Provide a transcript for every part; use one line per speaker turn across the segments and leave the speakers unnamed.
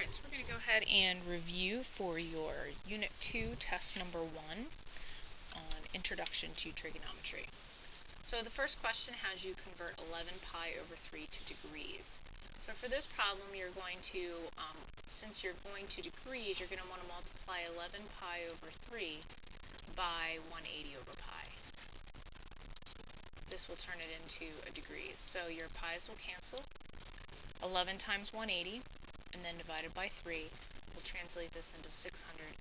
Alright, so we're going to go ahead and review for your Unit 2, Test Number 1 on Introduction to Trigonometry. So the first question has you convert 11 pi over 3 to degrees. So for this problem, you're going to, since you're going to degrees, you're going to want to multiply 11 pi over 3 by 180 over pi. This will turn it into a degrees. So your pi's will cancel. 11 times 180, and then divided by 3, we'll translate this into 660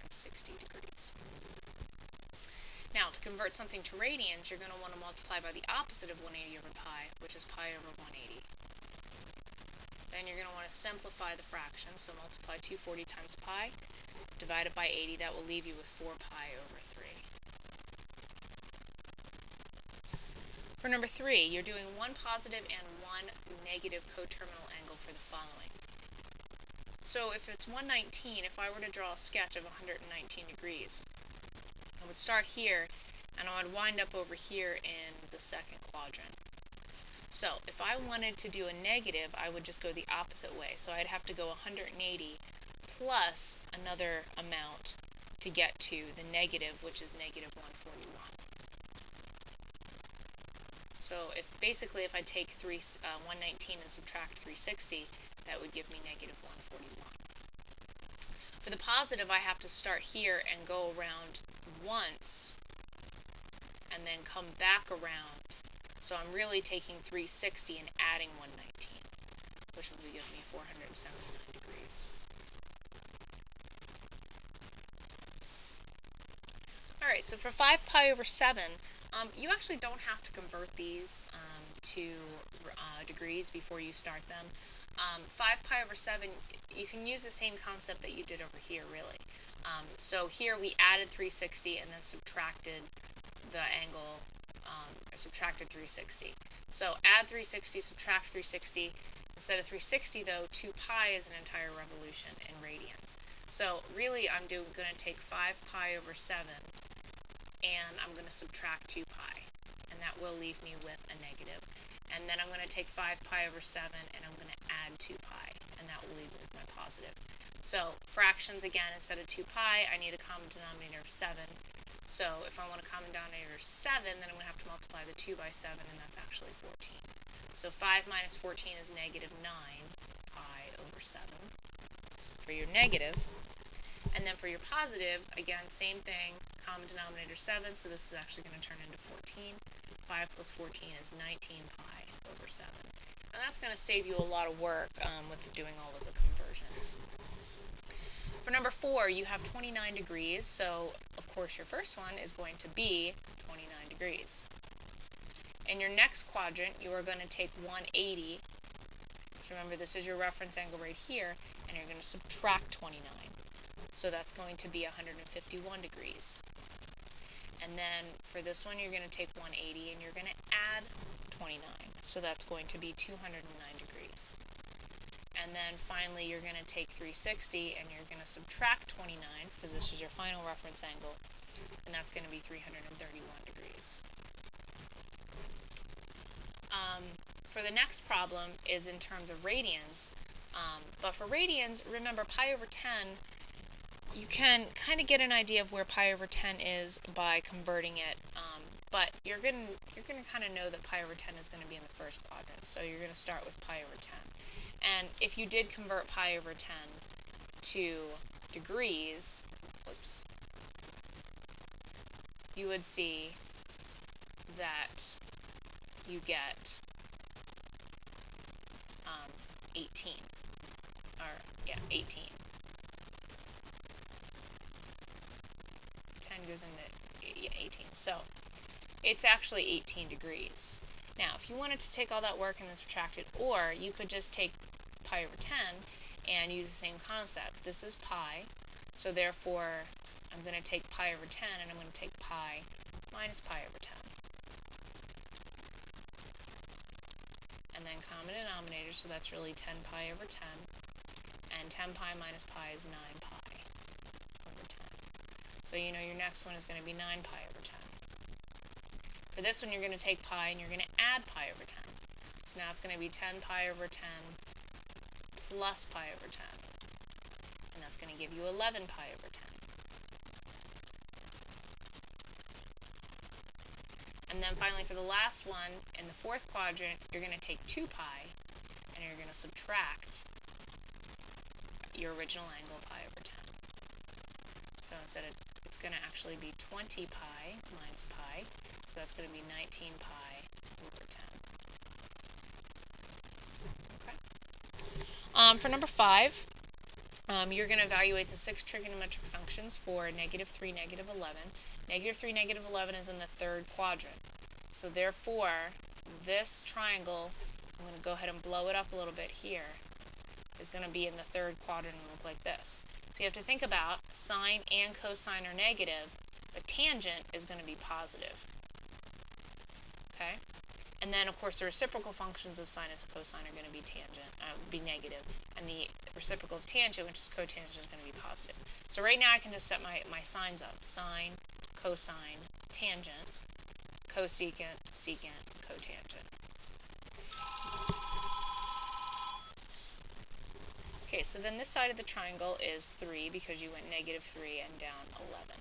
degrees. Now, to convert something to radians, you're going to want to multiply by the opposite of 180 over pi, which is pi over 180. Then you're going to want to simplify the fraction, so multiply 240 times pi, divided by 80, that will leave you with 4 pi over 3. For number 3, you're doing one positive and one negative coterminal angle for the following. So if it's 119, if I were to draw a sketch of 119 degrees, I would start here and I would wind up over here in the second quadrant. So if I wanted to do a negative, I would just go the opposite way. So I'd have to go 180 plus another amount to get to the negative, which is negative 141. So if I take 119 and subtract 360, that would give me negative 141. For the positive, I have to start here and go around once and then come back around. So I'm really taking 360 and adding 119, which will give me 479 degrees. Alright, so for 5 pi over 7, you actually don't have to convert these to degrees before you start them. 5 pi over 7, you can use the same concept that you did over here, really. So here we added 360 and then subtracted the angle, subtracted 360. So add 360, subtract 360. Instead of 360, though, 2 pi is an entire revolution in radians. So really, I'm going to take 5 pi over 7, and I'm going to subtract 2 pi, and that will leave me with a negative. And then I'm going to take 5 pi over 7, and I'm going to add 2 pi, and that will leave me with my positive. So fractions, again, instead of 2 pi, I need a common denominator of 7. So if I want a common denominator of 7, then I'm going to have to multiply the 2 by 7, and that's actually 14. So 5 minus 14 is negative 9 pi over 7 for your negative. And then for your positive, again, same thing, common denominator 7, so this is actually going to turn into 14. 5 plus 14 is 19 pi over 7. And that's going to save you a lot of work with doing all of the conversions. For number 4, you have 29 degrees, so of course your first one is going to be 29 degrees. In your next quadrant, you are going to take 180. So remember, this is your reference angle right here, and you're going to subtract 29. So that's going to be 151 degrees. And then for this one, you're going to take 180 and you're going to add 29. So that's going to be 209 degrees. And then finally, you're going to take 360 and you're going to subtract 29, because this is your final reference angle, and that's going to be 331 degrees. For the next problem is in terms of radians. But for radians, remember, pi over 10, you can kind of get an idea of where pi over 10 is by converting it, but you're going to kind of know that pi over 10 is going to be in the first quadrant, so you're going to start with pi over 10. And if you did convert pi over 10 to degrees, whoops, you would see that you get 18. 18. 10 goes into 18. So it's actually 18 degrees. Now, if you wanted to take all that work and then subtract it, or you could just take pi over 10 and use the same concept. This is pi, so therefore I'm going to take pi over 10 and I'm going to take pi minus pi over 10. And then common denominator, so that's really 10 pi over 10. And 10 pi minus pi is 9 pi over 10. So you know your next one is going to be 9 pi over 10. For this one, you're going to take pi and you're going to add pi over 10. So now it's going to be 10 pi over 10 plus pi over 10. and that's going to give you 11 pi over 10. And then finally for the last one, in the fourth quadrant, you're going to take 2 pi, and you're going to subtract your original angle, pi over 10. So instead of, it's going to actually be 20 pi minus pi, so that's going to be 19 pi over 10. Okay. For number 5, you're going to evaluate the 6 trigonometric functions for negative 3, negative 11. Negative 3, negative 11 is in the third quadrant. So therefore, this triangle, I'm going to go ahead and blow it up a little bit here, is going to be in the third quadrant and look like this. So you have to think about sine and cosine are negative, but tangent is going to be positive. Okay? And then, of course, the reciprocal functions of sine and cosine are going to be negative, and the reciprocal of tangent, which is cotangent, is going to be positive. So right now I can just set my signs up. Sine, cosine, tangent, cosecant, secant, cotangent. Okay, so then this side of the triangle is 3 because you went negative 3 and down 11.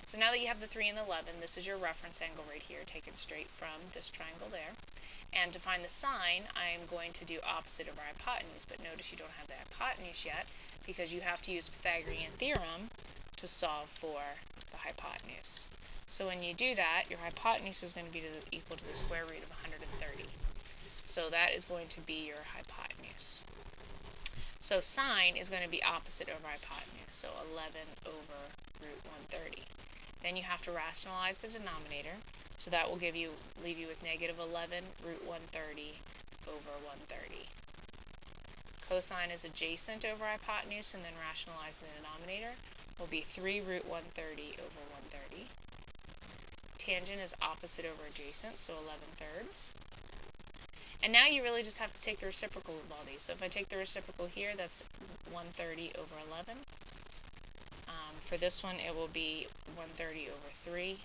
So now that you have the 3 and the 11, this is your reference angle right here, taken straight from this triangle there. And to find the sine, I'm going to do opposite over hypotenuse, but notice you don't have the hypotenuse yet because you have to use Pythagorean theorem to solve for the hypotenuse. So when you do that, your hypotenuse is going to be equal to the square root of 130. So that is going to be your hypotenuse. So sine is going to be opposite over hypotenuse, so 11 over root 130. Then you have to rationalize the denominator, so that will leave you with negative 11 root 130 over 130. Cosine is adjacent over hypotenuse, and then rationalize the denominator will be 3 root 130 over 130. Tangent is opposite over adjacent, so 11 thirds. And now you really just have to take the reciprocal of all these. So if I take the reciprocal here, that's 130 over 11. For this one, it will be 130 over 3.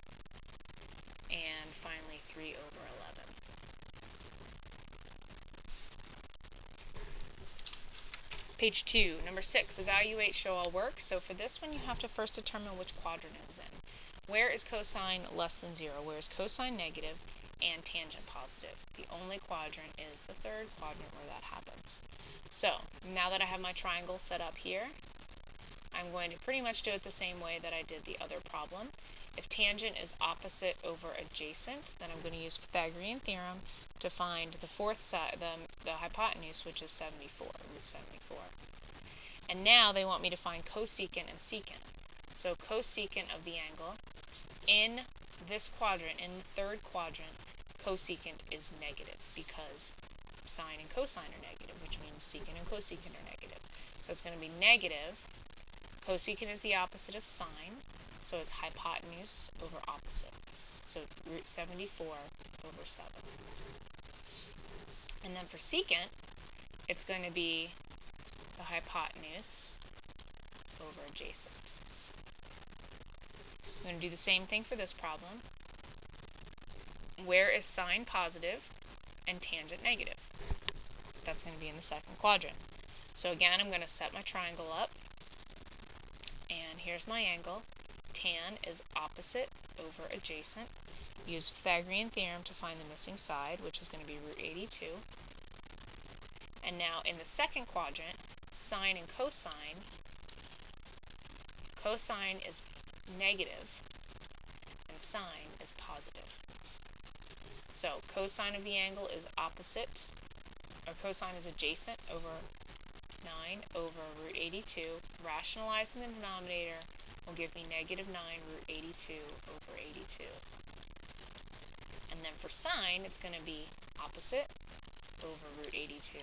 And finally, 3 over 11. Page 2, number 6, evaluate, show all work. So for this one, you have to first determine which quadrant it is in. Where is cosine less than 0? Where is cosine negative and tangent positive? The only quadrant is the third quadrant where that happens. So now that I have my triangle set up here, I'm going to pretty much do it the same way that I did the other problem. If tangent is opposite over adjacent, then I'm going to use Pythagorean theorem to find the fourth side, the hypotenuse, which is 74, root 74. And now they want me to find cosecant and secant. So cosecant of the angle, in this quadrant, in the third quadrant, cosecant is negative because sine and cosine are negative, which means secant and cosecant are negative. So it's going to be negative. Cosecant is the opposite of sine, so it's hypotenuse over opposite. So root 74 over 7. And then for secant, it's going to be the hypotenuse over adjacent. I'm going to do the same thing for this problem. Where is sine positive and tangent negative? That's going to be in the second quadrant. So again, I'm going to set my triangle up. And here's my angle. Tan is opposite over adjacent. Use Pythagorean theorem to find the missing side, which is going to be root 82. And now in the second quadrant, sine and cosine is negative and sine is positive. So cosine of the angle is opposite, or cosine is adjacent over 9 over root 82. Rationalizing the denominator will give me negative 9 root 82 over 82. And then for sine, it's going to be opposite over root 82.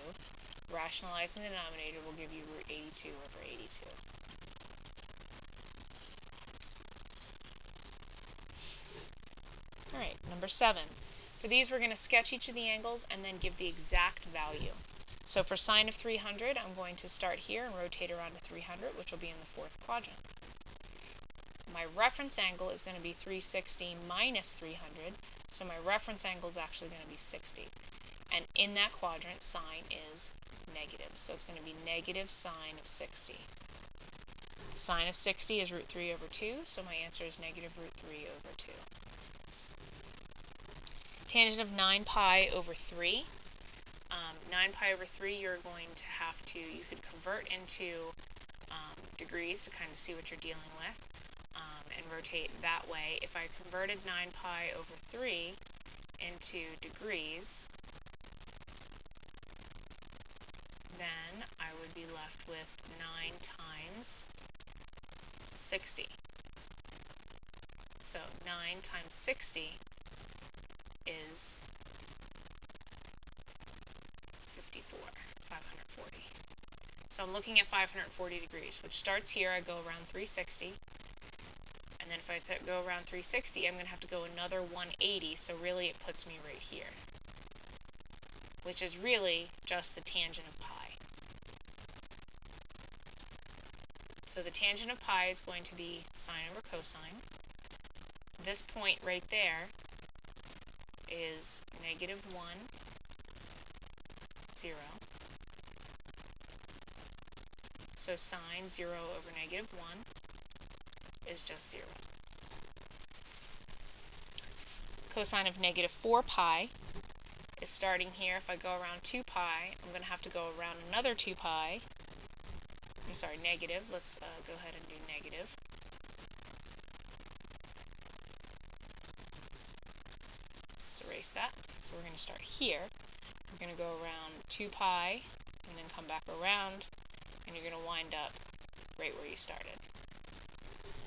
Rationalizing the denominator will give you root 82 over 82. Alright, number 7. For these, we're going to sketch each of the angles and then give the exact value. So for sine of 300, I'm going to start here and rotate around to 300, which will be in the fourth quadrant. My reference angle is going to be 360 minus 300, so my reference angle is actually going to be 60. And in that quadrant, sine is negative, so it's going to be negative sine of 60. Sine of 60 is root 3 over 2, so my answer is negative root 3 over 2. Tangent of 9 pi over 3. 9 pi over 3, you're going to have to, you could convert into degrees to kind of see what you're dealing with, and rotate that way. If I converted 9 pi over 3 into degrees, then I would be left with 9 times 60. So 9 times 60 is 54, 540. So I'm looking at 540 degrees, which starts here. I go around 360. And then if I go around 360, I'm going to have to go another 180. So really it puts me right here, which is really just the tangent of pi. So the tangent of pi is going to be sine over cosine. This point right there is negative 1, 0. So sine 0 over negative 1 is just 0. Cosine of negative 4 pi is starting here. If I go around 2 pi, I'm going to have to go around another 2 pi. I'm sorry, negative. Let's go ahead and do negative. Let's erase that. So we're going to start here. We're going to go around 2 pi and then come back around, and you're going to wind up right where you started.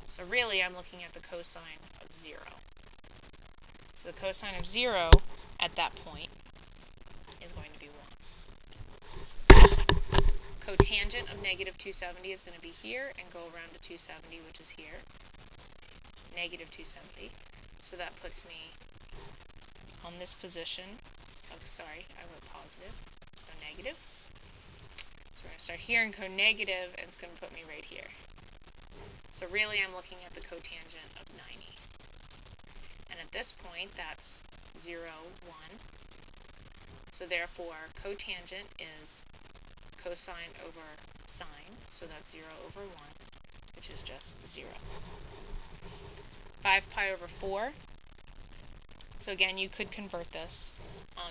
So really, I'm looking at the cosine of 0. So the cosine of 0 at that point is going to be 1. Cotangent of negative 270 is going to be here and go around to 270, which is here. Negative 270. So that puts me on this position. Oh, sorry, I wrote positive. Let's go negative. So we're going to start here and go negative, and it's going to put me right here. So really, I'm looking at the cotangent of 90. And at this point, that's 0, 1. So therefore, cotangent is cosine over sine, so that's 0 over 1, which is just 0. 5 pi over 4. So again, you could convert this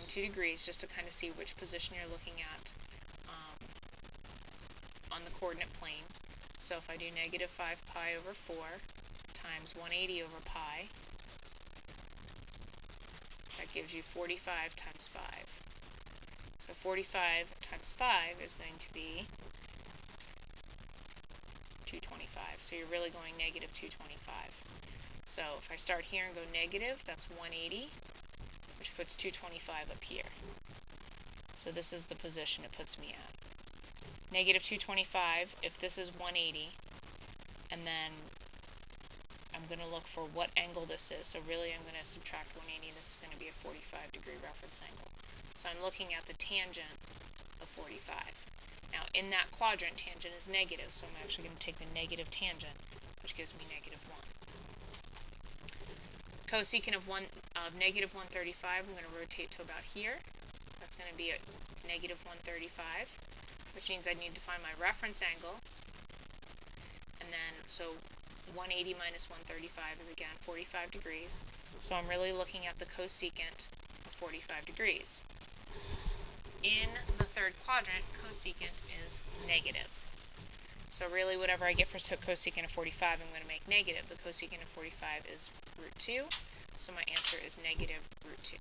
2 degrees just to kind of see which position you're looking at on the coordinate plane. So if I do negative 5 pi over 4 times 180 over pi, that gives you 45 times 5. So 45 times 5 is going to be 225. So you're really going negative 225. So if I start here and go negative, that's 180, which puts 225 up here. So this is the position it puts me at. Negative 225, if this is 180, and then I'm going to look for what angle this is. So really I'm going to subtract 180, this is going to be a 45 degree reference angle. So I'm looking at the tangent of 45. Now in that quadrant, tangent is negative, so I'm actually going to take the negative tangent, which gives me negative 1. Cosecant of negative 135, I'm going to rotate to about here. That's going to be at negative 135, which means I need to find my reference angle. And then, so 180 minus 135 is again 45 degrees. So I'm really looking at the cosecant of 45 degrees. In the third quadrant, cosecant is negative. So really whatever I get for cosecant of 45, I'm going to make negative. The cosecant of 45 is root 2, so my answer is negative root 2.